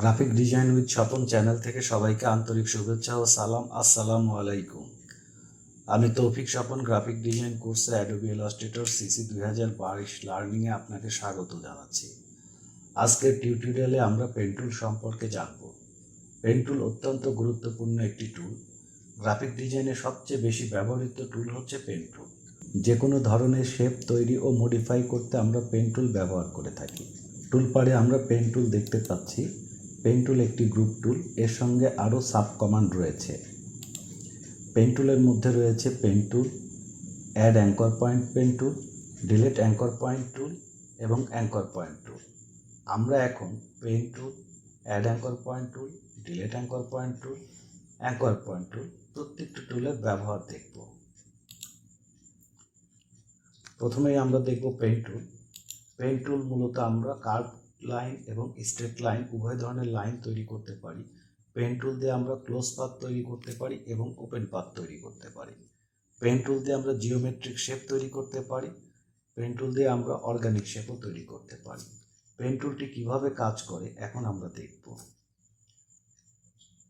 Graphic design with Swapan channel থেকে সবাইকে আন্তরিক শুভেচ্ছা ও সালাম। আসসালামু আলাইকুম। আমি তৌফিক স্বপন গ্রাফিক ডিজাইন কোর্সে অ্যাডোবি ইলাস্ট্রেটর সিসি 2022 লার্নিংয়ে আপনাকে স্বাগত জানাচ্ছি। আজকের টিউটোরিয়ালে আমরা পেন টুল সম্পর্কে জানব। পেন টুল অত্যন্ত গুরুত্বপূর্ণ একটি টুল। গ্রাফিক ডিজাইনে সবচেয়ে বেশি ব্যবহৃত টুল হচ্ছে পেন টুল। যে কোনো ধরনের শেপ তৈরি ও মডিফাই করতে আমরা পেন টুল ব্যবহার করে থাকি। টুলবারে আমরা পেন টুল দেখতে পাচ্ছি। পেন টুল একটি গ্রুপ টুল, এর সঙ্গে আরও সাব কমান্ড রয়েছে। পেন টুলের মধ্যে রয়েছে pen tool, add anchor point pen tool, delete anchor point tool এবং অ্যাঙ্কর পয়েন্ট টুল। আমরা এখন pen tool, add anchor point tool, delete anchor point tool, anchor point tool প্রত্যেকটি টুলের ব্যবহার দেখব। প্রথমেই আমরা দেখব পেন টুল। পেন টুল মূলত আমরা কার্ভ লাইন এবং স্ট্রেট লাইন উভয় ধরনের লাইন তৈরি করতে পারি। পেন টুল দিয়ে আমরা ক্লোজ পাথ তৈরি করতে পারি এবং ওপেন পাথ তৈরি করতে পারি। পেন টুল দিয়ে আমরা জিওমেট্রিক শেপ তৈরি করতে পারি। পেন টুল দিয়ে আমরা অর্গানিক শেপও তৈরি করতে পারি। পেন টুলটি কীভাবে কাজ করে এখন আমরা দেখব।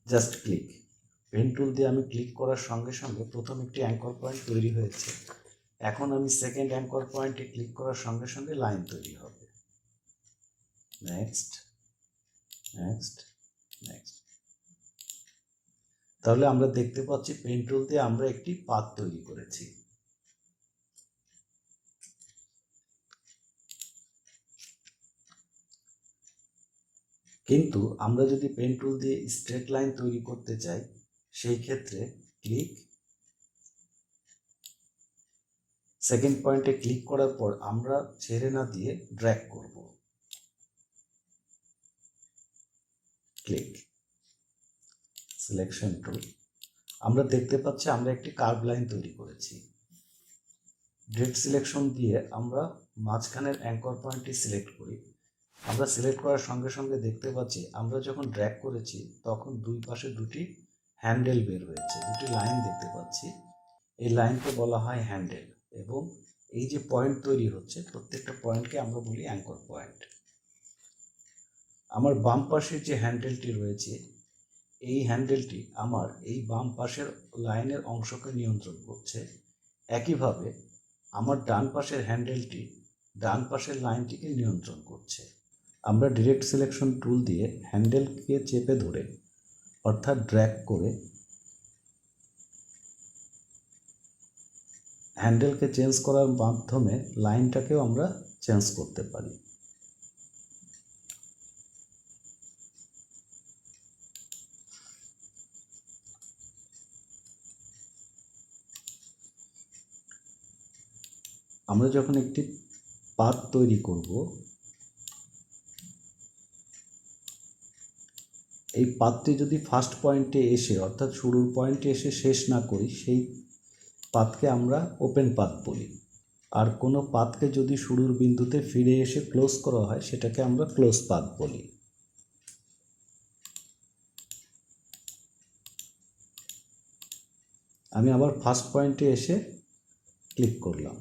Just click. পেন টুল দিয়ে আমি ক্লিক করার সঙ্গে সঙ্গে প্রথম একটি অ্যাঙ্কর পয়েন্ট তৈরি হয়েছে। এখন আমি সেকেন্ড অ্যাঙ্কর পয়েন্টে ক্লিক করার সঙ্গে সঙ্গে লাইন তৈরি হবে। Next, next, next. তাহলে আমরা দেখতে পাচ্ছি পেন টুল দিয়ে আমরা একটি পাথ তৈরি করেছি। কিন্তু আমরা যদি পেন টুল দিয়ে স্ট্রেট লাইন তৈরি করতে চাই, সেই ক্ষেত্রে ক্লিক, সেকেন্ড পয়েন্টে ক্লিক করার পর আমরা ছেড়ে না দিয়ে ড্র্যাগ করব। Click, selection tool. আমরা দেখতে পাচ্ছি আমরা একটি কার্ভ লাইন তৈরি করেছি। ডিরেক্ট সিলেকশন দিয়ে আমরা মাঝখানের অ্যাঙ্কর পয়েন্টটি সিলেক্ট করি। আমরা সিলেক্ট করার সঙ্গে সঙ্গে দেখতে পাচ্ছি আমরা যখন ড্র্যাগ করেছি তখন দুই পাশে দুটি হ্যান্ডেল বের হয়েছে, দুটি লাইন দেখতে পাচ্ছি। এই লাইনকে বলা হয় হ্যান্ডেল এবং এই যে পয়েন্ট তৈরি হচ্ছে প্রত্যেকটা পয়েন্টকে আমরা বলি অ্যাঙ্কর পয়েন্ট। আমার বাম পাশের যে হ্যান্ডেলটি রয়েছে এই হ্যান্ডেলটি আমার এই বাম পাশের লাইনের অংশকে নিয়ন্ত্রণ করছে। একইভাবে আমার ডান পাশের হ্যান্ডেলটি ডান পাশের লাইনটিকে নিয়ন্ত্রণ করছে। আমরা ডিরেক্ট সিলেকশন টুল দিয়ে হ্যান্ডেলকে চেপে ধরে অর্থাৎ ড্র্যাগ করে হ্যান্ডেলকে চেঞ্জ করার মাধ্যমে লাইনটাকেও আমরা চেঞ্জ করতে পারি। আমরা যখন একটি পাথ তৈরি করব, এই পাথটি যদি ফার্স্ট পয়েন্টে এসে অর্থাৎ শুরুর পয়েন্টে এসে শেষ না করি, সেই পাথকে আমরা ওপেন পাথ বলি। আর কোনো পাথকে যদি শুরুর বিন্দুতে ফিরে এসে ক্লোজ করা হয় সেটাকে আমরা ক্লোজ পাথ বলি। আমি আবার ফার্স্ট পয়েন্টে এসে ক্লিক করলাম।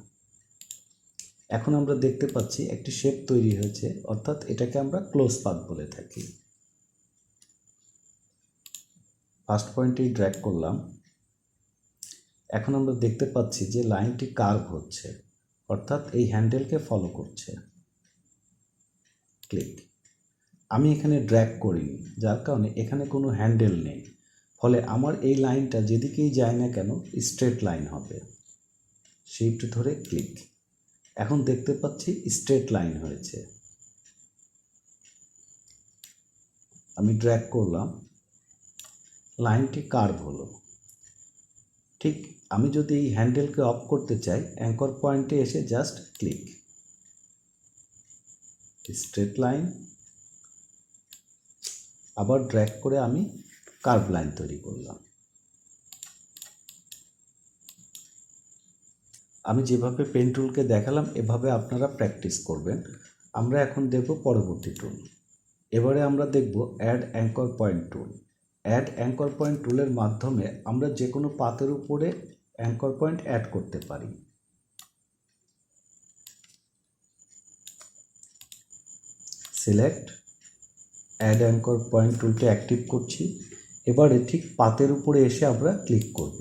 এখন আমরা দেখতে পাচ্ছি একটি শেপ তৈরি হয়েছে, অর্থাৎ এটাকে আমরা ক্লোজ পাথ বলে থাকি। ফার্স্ট পয়েন্টেই ড্র্যাগ করলাম। এখন আমরা দেখতে পাচ্ছি যে লাইনটি কার্ভ হচ্ছে, অর্থাৎ এই হ্যান্ডেলকে ফলো করছে। ক্লিক। আমি এখানে ড্র্যাগ করিনি, যার কারণে এখানে কোনো হ্যান্ডেল নেই, ফলে আমার এই লাইনটা যেদিকেই যায় না কেন স্ট্রেট লাইন হবে। শিফট ধরে ক্লিক। এখন দেখতে পাচ্ছি স্ট্রেট লাইন হয়েছে। আমি ড্র্যাগ করলাম, লাইনটি কার্ভ হলো। ঠিক আমি যদি এই হ্যান্ডেলকে অফ করতে চাই, অ্যাঙ্কর পয়েন্টে এসে জাস্ট ক্লিক, স্ট্রেট লাইন, আবার ড্র্যাগ করে আমি কার্ভ লাইন তৈরি করলাম। আমি যেভাবে পেন টুলকে দেখালাম এভাবে আপনারা প্র্যাকটিস করবেন। আমরা এখন দেখব পরবর্তী টুল। এবারে আমরা দেখব add anchor point tool. Add anchor point টুলের মাধ্যমে আমরা যে কোনো পাতের উপরে অ্যাঙ্কর পয়েন্ট অ্যাড করতে পারি। সিলেক্ট, অ্যাড অ্যাঙ্কর পয়েন্ট টুলটি অ্যাক্টিভ করছি। এবারে ঠিক পাতের উপরে এসে আমরা ক্লিক করব।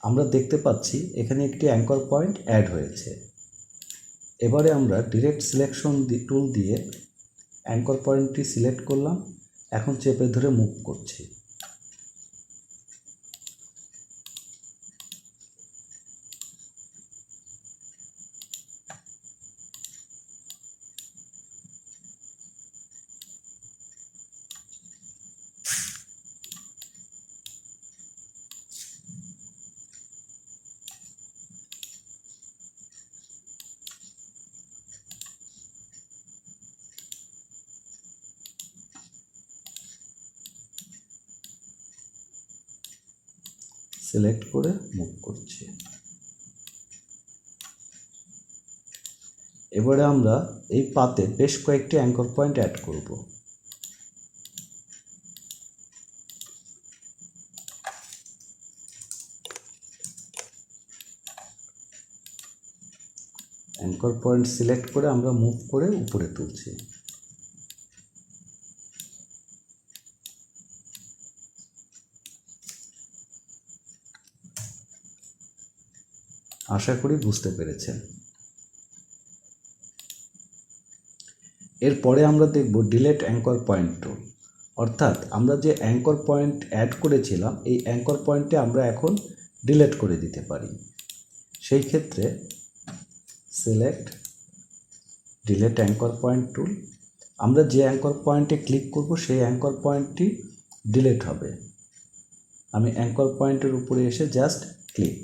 আমরা দেখতে পাচ্ছি এখানে একটি অ্যাঙ্কর পয়েন্ট অ্যাড হয়েছে। এবারে আমরা ডিরেক্ট সিলেকশন টুল দিয়ে অ্যাঙ্কর পয়েন্টটি সিলেক্ট করলাম, এখন চেপে ধরে মুভ করছি। সিলেক্ট করে মুভ করছি। এবারে আমরা এই পাতে বেশ কয়েকটি অ্যাঙ্কর পয়েন্ট অ্যাড করব। অ্যাঙ্কর পয়েন্ট সিলেক্ট করে আমরা মুভ করে উপরে তুলছি। আশা করি বুঝতে পেরেছেন। এরপরে আমরা দেখব ডিলেট অ্যাঙ্কর পয়েন্ট টুল, অর্থাৎ আমরা যে অ্যাঙ্কর পয়েন্ট অ্যাড করেছিলাম এই অ্যাঙ্কর পয়েন্টে আমরা এখন ডিলেট করে দিতে পারি। সেই ক্ষেত্রে select, delete anchor point tool. আমরা যে অ্যাঙ্কর পয়েন্টে ক্লিক করব সেই অ্যাঙ্কর পয়েন্টটি ডিলেট হবে। আমি অ্যাঙ্কর পয়েন্টের উপরে এসে জাস্ট ক্লিক।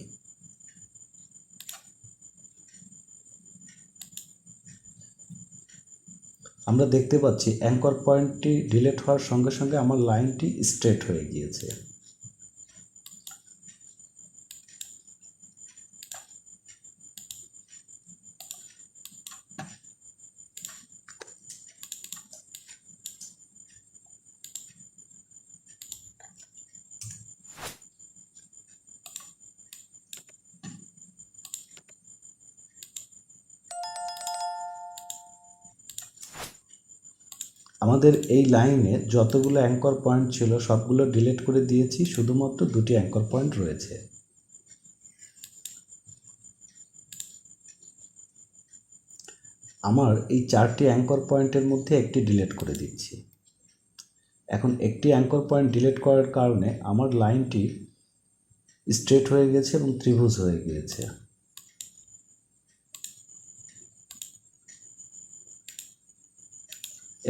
আমরা দেখতে পাচ্ছি অ্যাঙ্কর পয়েন্টটি ডিলিট হওয়ার সঙ্গে সঙ্গে আমার লাইনটি স্ট্রেট হয়ে গিয়েছে। আমাদের এই লাইনে যতগুলো অ্যাঙ্কর পয়েন্ট ছিল সবগুলো ডিলিট করে দিয়েছি, শুধুমাত্র দুটি অ্যাঙ্কর পয়েন্ট রয়েছে। আমার এই চারটি অ্যাঙ্কর পয়েন্টের মধ্যে একটি ডিলিট করে দিচ্ছি। এখন একটি অ্যাঙ্কর পয়েন্ট ডিলিট করার কারণে আমার লাইনটি স্ট্রেট হয়ে গেছে এবং ত্রিভুজ হয়ে গিয়েছে।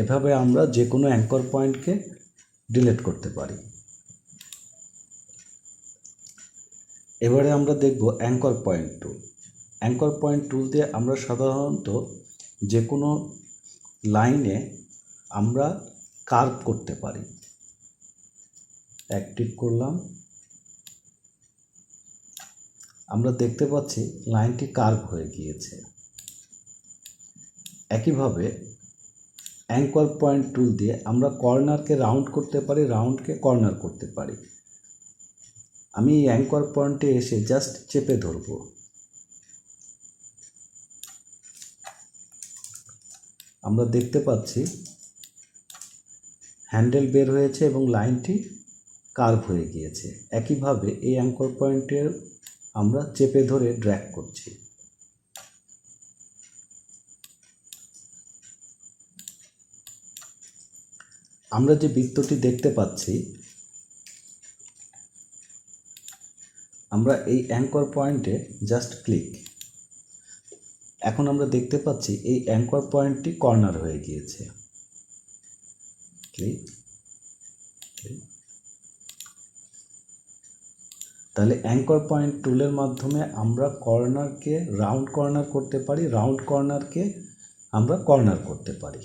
এভাবে আমরা যে কোনো অ্যাঙ্কর পয়েন্টকে ডিলিট করতে পারি। এবারে আমরা দেখব anchor point tool. Anchor point টুল দিয়ে আমরা সাধারণত যে কোনো লাইনে আমরা কার্ভ করতে পারি। অ্যাক্টিভ করলাম, আমরা দেখতে পাচ্ছি লাইনটি কার্ভ হয়ে গিয়েছে। একইভাবে অ্যাঙ্কর পয়েন্ট টুল দিয়ে আমরা কর্নারকে রাউন্ড করতে পারি, রাউন্ডকে কর্নার করতে পারি। আমি এই অ্যাঙ্কর পয়েন্টে এসে জাস্ট চেপে ধরব। আমরা দেখতে পাচ্ছি হ্যান্ডেল বের হয়েছে এবং লাইনটি কার্ভ হয়ে গিয়েছে। একইভাবে এই অ্যাঙ্কর পয়েন্টের আমরা চেপে ধরে ড্র্যাগ করছি। আমরা যে বৃত্তটি দেখতে পাচ্ছি, আমরা এই অ্যাঙ্কর পয়েন্টে জাস্ট ক্লিক। এখন আমরা দেখতে পাচ্ছি এই অ্যাঙ্কর পয়েন্টটি কর্নার হয়ে গিয়েছে। ক্লিক, তাহলে অ্যাঙ্কর পয়েন্ট টুলের মাধ্যমে আমরা কর্নারকে রাউন্ড কর্নার করতে পারি, রাউন্ড কর্নারকে আমরা কর্নার করতে পারি।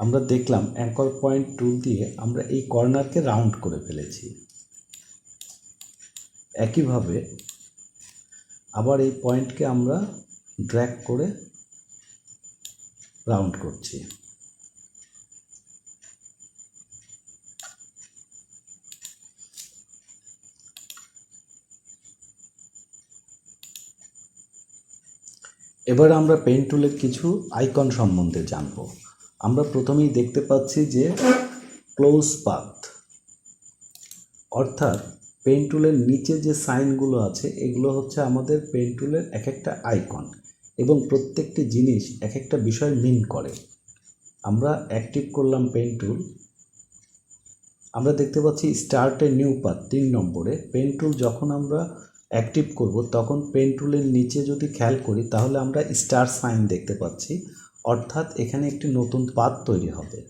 আমরা দেখলাম অ্যাঙ্কর পয়েন্ট টুল দিয়ে আমরা এই কর্নারকে রাউন্ড করে ফেলেছি। একইভাবে আবার এই পয়েন্টকে আমরা ড্র্যাগ করে রাউন্ড করছি। এবার আমরা পেন টুলের কিছু আইকন সম্বন্ধে জানব। আমরা প্রথমেই দেখতে পাচ্ছি যে ক্লোজ পাথ, অর্থাৎ পেন টুলের নিচে যে সাইনগুলো আছে এগুলো হচ্ছে আমাদের পেন টুলের এক একটা আইকন এবং প্রত্যেকটি জিনিস এক একটা বিষয় মিন করে। আমরা অ্যাক্টিভ করলাম পেন টুল, আমরা দেখতে পাচ্ছি স্টার্ট এ নিউ পাথ 3 নম্বরে। পেন টুল যখন আমরা অ্যাক্টিভ করব তখন পেন টুলের নিচে যদি খেয়াল করি তাহলে আমরা স্টার সাইন দেখতে পাচ্ছি, অর্থাৎ এখানে একটি নতুন পাথ তৈরি হবে।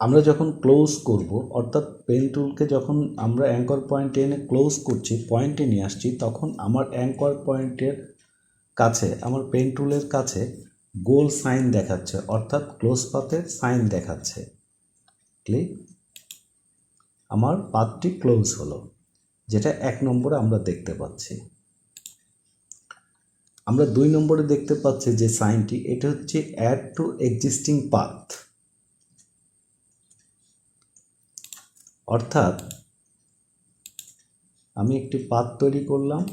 আমরা যখন ক্লোজ করব, অর্থাৎ পেন টুলকে যখন আমরা অ্যাঙ্কর পয়েন্টে এনে ক্লোজ করছি, পয়েন্টে নিয়ে আসছি, তখন আমার অ্যাঙ্কর পয়েন্টের কাছে, আমার পেন টুলের কাছে গোল সাইন দেখাচ্ছে, অর্থাৎ ক্লোজ পাথের সাইন দেখাচ্ছে। ক্লিক, আমার পাথটি ক্লোজ হলো, যেটা 1 নম্বরে আমরা দেখতে পাচ্ছি। আমরা 2 নম্বরে দেখতে পাচ্ছি যে সাইনটি, এটা হচ্ছে অ্যাড টু এক্সিস্টিং পাথ, অর্থাৎ আমি একটি পাথ তৈরি করলাম,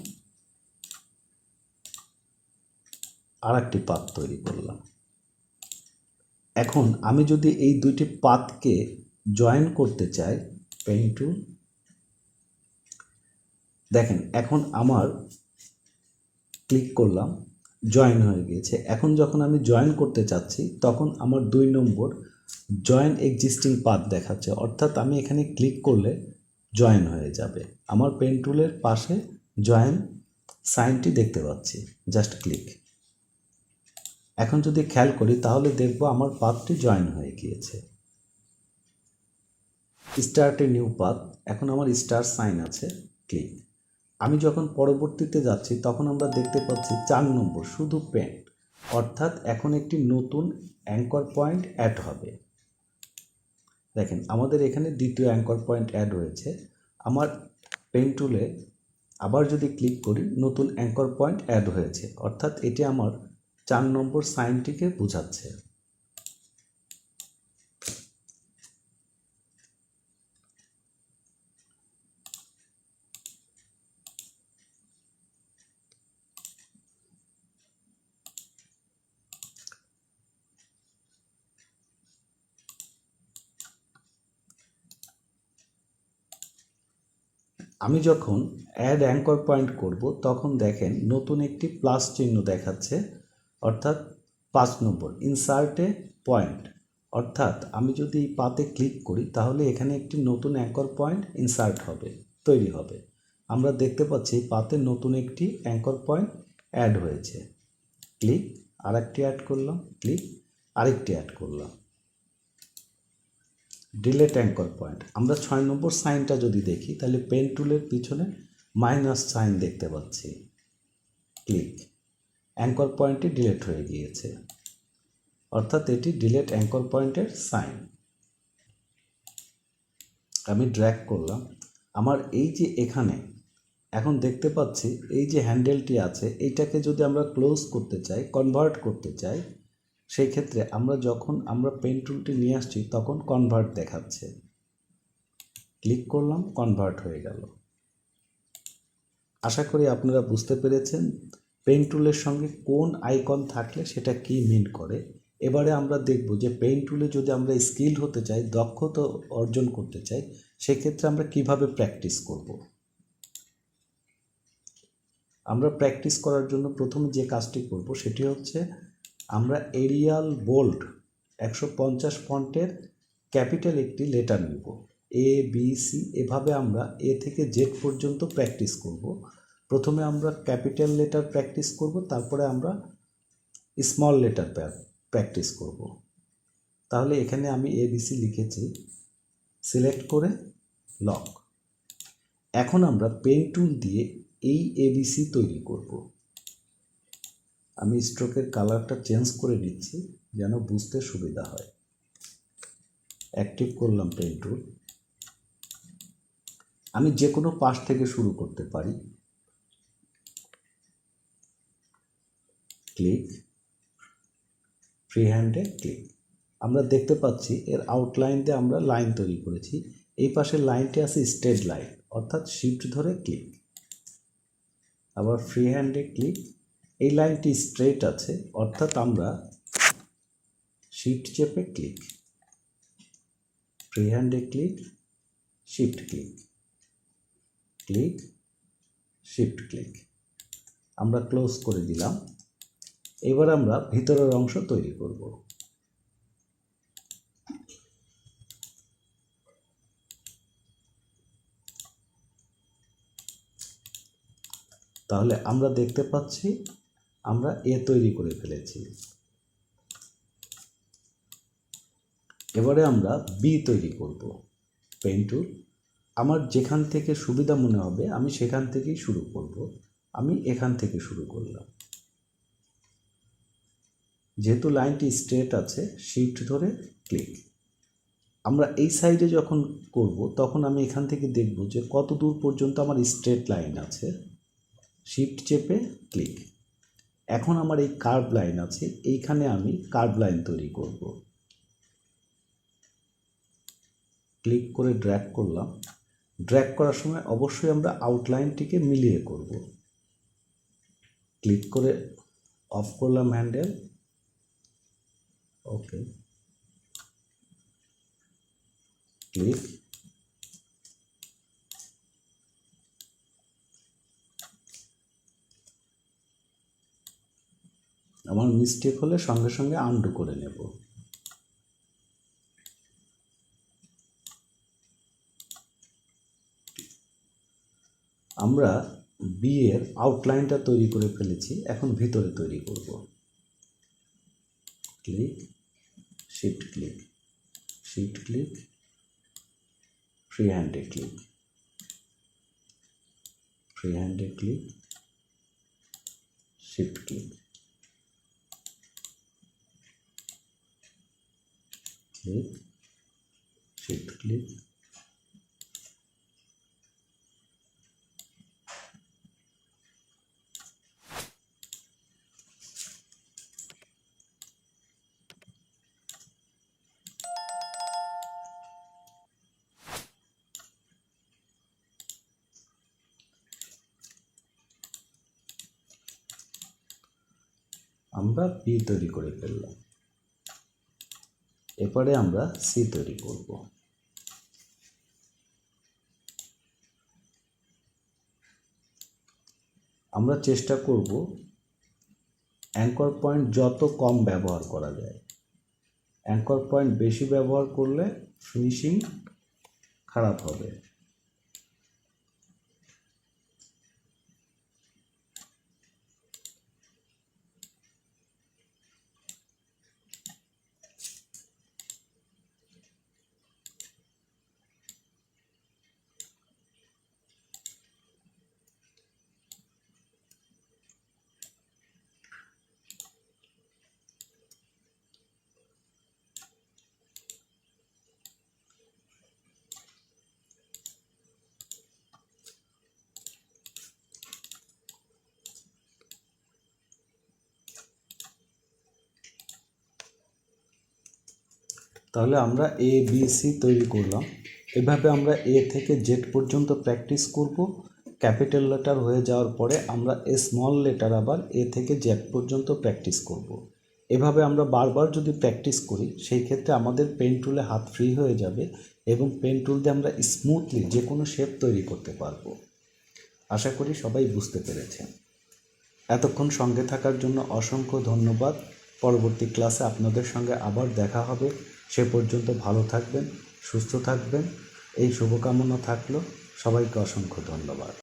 আর একটি পাথ তৈরি করলাম। এখন আমি যদি এই দুইটি পাথকে জয়েন করতে চাই, পেন টুল, দেখেন এখন আমার ক্লিক করলাম, জয়েন হয়ে গিয়েছে। এখন যখন আমি জয়েন করতে চাচ্ছি তখন আমার 2 নম্বর জয়েন এক্সিস্টিং পাথ দেখাচ্ছে, অর্থাৎ আমি এখানে ক্লিক করলে জয়েন হয়ে যাবে। আমার পেন টুলের পাশে জয়েন সাইনটি দেখতে পাচ্ছি, জাস্ট ক্লিক। এখন যদি খেয়াল করি তাহলে দেখব আমার পাথটি জয়েন হয়ে গিয়েছে। স্টার্ট এ নিউ পাথ, এখন আমার স্টার সাইন আছে, ক্লিক। আমি যখন পরবর্তীতে যাচ্ছি তখন আমরা দেখতে পাচ্ছি 4 নম্বর শুধু পেন, অর্থাৎ এখন একটি নতুন অ্যাঙ্কর পয়েন্ট অ্যাড হবে। দেখেন আমাদের এখানে দ্বিতীয় অ্যাঙ্কর পয়েন্ট অ্যাড হয়েছে। আমার পেন টুলে আবার যদি ক্লিক করি, নতুন অ্যাঙ্কর পয়েন্ট অ্যাড হয়েছে, অর্থাৎ এটি আমার 4 নম্বর সাইনটিকে বোঝাচ্ছে। আমি যখন অ্যাড অ্যাঙ্কর পয়েন্ট করব তখন দেখেন নতুন একটি প্লাস চিহ্ন দেখাচ্ছে, অর্থাৎ 5 নম্বর ইনসার্টে পয়েন্ট, অর্থাৎ আমি যদি এই পাতে ক্লিক করি তাহলে এখানে একটি নতুন অ্যাঙ্কর পয়েন্ট ইনসার্ট হবে, তৈরি হবে। আমরা দেখতে পাচ্ছি পাতে নতুন একটি অ্যাঙ্কর পয়েন্ট অ্যাড হয়েছে। ক্লিক, আরেকটি অ্যাড করলাম, ক্লিক, আরেকটি অ্যাড করলাম। ডিলেট অ্যাঙ্কর পয়েন্ট, আমরা 6 নম্বর সাইনটা যদি দেখি তাহলে পেন টুলের পিছনে মাইনাস সাইন দেখতে পাচ্ছি। ক্লিক, অ্যাঙ্কর পয়েন্টটি ডিলেট হয়ে গিয়েছে, অর্থাৎ এটি ডিলেট অ্যাঙ্কর পয়েন্টের সাইন। আমি ড্র্যাগ করলাম, আমার এই যে এখানে এখন দেখতে পাচ্ছি এই যে হ্যান্ডেলটি আছে, এইটাকে যদি আমরা ক্লোজ করতে চাই, কনভার্ট করতে চাই, সেই ক্ষেত্রে যখন আমরা পেন টুলটি নিয়ে আসছি তখন কনভার্ট দেখাচ্ছে। ক্লিক করলাম, কনভার্ট হয়ে গেল। আশা করি আপনারা বুঝতে পেরেছেন পেন টুলের সঙ্গে কোন আইকন থাকলে সেটা কি মিন করে। এবারে আমরা দেখব যে পেন টুলে যদি আমরা স্কিল হতে চাই, দক্ষতা অর্জন করতে চাই, সেক্ষেত্রে আমরা কিভাবে প্র্যাকটিস করব। আমরা প্র্যাকটিস করার জন্য প্রথমে যে কাজটি করব সেটি হচ্ছে আমরা এরিয়াল বোল্ড 150 ফন্টের ক্যাপিটাল একটি লেটার নেব, এ বি সি, এভাবে আমরা এ থেকে জেড পর্যন্ত প্র্যাকটিস করব। প্রথমে আমরা ক্যাপিটাল লেটার প্র্যাকটিস করব, তারপরে আমরা স্মল লেটার প্র্যাকটিস করব। তাহলে এখানে আমি ABC লিখেছি, সিলেক্ট করে লক। এখন আমরা পেন টুল দিয়ে এই ABC তৈরি করব। আমি স্ট্রোকের কালারটা চেঞ্জ করে নিচ্ছি, যেন বুঝতে সুবিধা হয়। অ্যাক্টিভ করলাম পেন টুল। আমি যে কোনো পাশ থেকে শুরু করতে পারি। ক্লিক, ফ্রি হ্যান্ডে ক্লিক। আমরা দেখতে পাচ্ছি এর আউটলাইন দিয়ে আমরা লাইন তৈরি করেছি। এই পাশের লাইনটি আছে স্ট্রেট লাইন, অর্থাৎ শিফট ধরে ক্লিক। আবার ফ্রি হ্যান্ডে ক্লিক। এই লাইনটি স্ট্রেট আছে, অর্থাৎ আমরা শিফট চেপে ক্লিক। ফ্রি হ্যান্ডে click, shift click, click, shift click. আমরা ক্লোজ করে দিলাম। এবার আমরা ভিতরের অংশ তৈরি করব। তাহলে আমরা দেখতে পাচ্ছি আমরা এ তৈরি করে ফেলেছি। এবারে আমরা বি তৈরি করব। পেন টুল, আমার যেখান থেকে সুবিধা মনে হবে আমি সেখান থেকেই শুরু করব। আমি এখান থেকে শুরু করলাম। যেহেতু লাইনটি স্ট্রেট আছে, শিফট ধরে ক্লিক। আমরা এই সাইডে যখন করব তখন আমি এখান থেকে দেখব যে কত দূর পর্যন্ত আমার স্ট্রেট লাইন আছে। শিফট চেপে ক্লিক। এখন আমার এই কার্ভ লাইন আছে, এইখানে আমি কার্ভ লাইন তৈরি করব। ক্লিক করে ড্র্যাগ করলাম। ড্র্যাগ করার সময় অবশ্যই আমরা আউটলাইনটিকে মিলিয়ে করব। ক্লিক করে অফ করলাম হ্যান্ডেল। ওকে, ক্লিক। আমার মিস্টেক হলে সঙ্গে সঙ্গে আনডু করে নেব। আমরা বি এর আউটলাইনটা তৈরি করে ফেলেছি, এখন ভিতরে তৈরি করব। Click, shift click, shift click, free হ্যান্ডে ক্লিক, ফ্রি হ্যান্ডে click, shift click, click, shift click. আমরা বি তৈরি করে ফেললাম। এরপরে আমরা সি তৈরি করব। আমরা চেষ্টা করব অ্যাঙ্কর পয়েন্ট যত কম ব্যবহার করা যায়। অ্যাঙ্কর পয়েন্ট বেশি ব্যবহার করলে ফিনিশিং খারাপ হবে। তাহলে আমরা এ বি সি তৈরি করলাম। এভাবে আমরা এ থেকে জেড পর্যন্ত প্র্যাকটিস করব। ক্যাপিটাল লেটার হয়ে যাওয়ার পরে আমরা স্মল লেটার আবার এ থেকে জেড পর্যন্ত প্র্যাকটিস করব। এভাবে আমরা বারবার যদি প্র্যাকটিস করি সেই ক্ষেত্রে আমাদের পেন টুলে হাত ফ্রি হয়ে যাবে এবং পেন টুল দিয়ে আমরা স্মুথলি যে কোনো শেপ তৈরি করতে পারবো। আশা করি সবাই বুঝতে পেরেছেন। এতক্ষণ সঙ্গে থাকার জন্য অসংখ্য ধন্যবাদ। পরবর্তী ক্লাসে আপনাদের সঙ্গে আবার দেখা হবে। সে পর্যন্ত ভালো থাকবেন, সুস্থ থাকবেন, এই শুভকামনা থাকলো। সবাইকে অসংখ্য ধন্যবাদ।